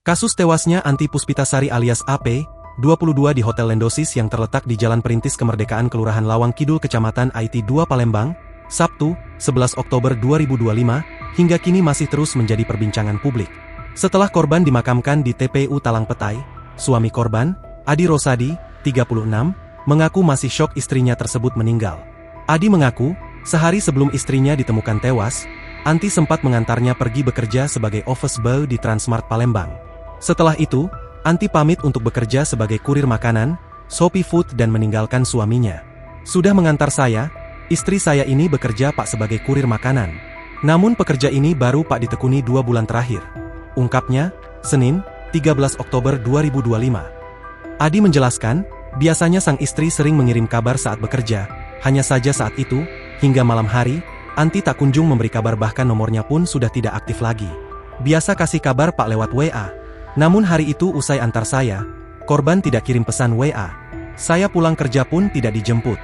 Kasus tewasnya Anti Puspitasari alias AP, 22 di Hotel Lendosis yang terletak di Jalan Perintis Kemerdekaan Kelurahan Lawang Kidul Kecamatan IT 2 Palembang, Sabtu, 11 Oktober 2025, hingga kini masih terus menjadi perbincangan publik. Setelah korban dimakamkan di TPU Talang Petai, suami korban, Adi Rosadi, 36, mengaku masih syok istrinya tersebut meninggal. Adi mengaku, sehari sebelum istrinya ditemukan tewas, Anti sempat mengantarnya pergi bekerja sebagai office boy di Transmart Palembang. Setelah itu, Anti pamit untuk bekerja sebagai kurir makanan, Shopee Food dan meninggalkan suaminya. Sudah mengantar saya, istri saya ini bekerja Pak sebagai kurir makanan. Namun pekerja ini baru Pak ditekuni 2 bulan terakhir. Ungkapnya, Senin, 13 Oktober 2025. Adi menjelaskan, biasanya sang istri sering mengirim kabar saat bekerja, hanya saja saat itu, hingga malam hari, Anti tak kunjung memberi kabar bahkan nomornya pun sudah tidak aktif lagi. Biasa kasih kabar Pak lewat WA. Namun hari itu usai antar saya, korban tidak kirim pesan WA. Saya pulang kerja pun tidak dijemput.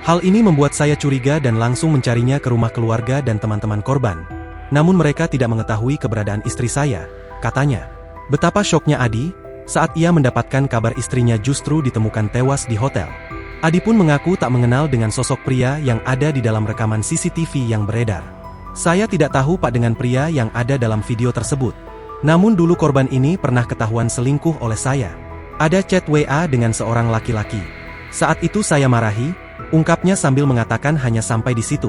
Hal ini membuat saya curiga dan langsung mencarinya ke rumah keluarga dan teman-teman korban. Namun mereka tidak mengetahui keberadaan istri saya, katanya. Betapa syoknya Adi, saat ia mendapatkan kabar istrinya justru ditemukan tewas di hotel. Adi pun mengaku tak mengenal dengan sosok pria yang ada di dalam rekaman CCTV yang beredar. Saya tidak tahu Pak dengan pria yang ada dalam video tersebut. Namun dulu korban ini pernah ketahuan selingkuh oleh saya. Ada chat WA dengan seorang laki-laki. Saat itu saya marahi, ungkapnya sambil mengatakan hanya sampai di situ.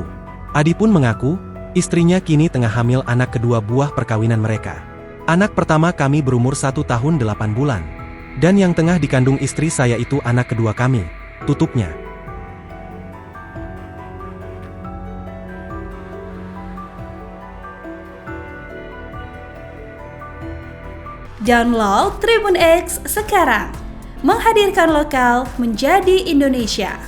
Adi pun mengaku, istrinya kini tengah hamil anak kedua buah perkawinan mereka. Anak pertama kami berumur 1 tahun 8 bulan. Dan yang tengah dikandung istri saya itu anak kedua kami, tutupnya. Download Tribun X sekarang, menghadirkan lokal menjadi Indonesia.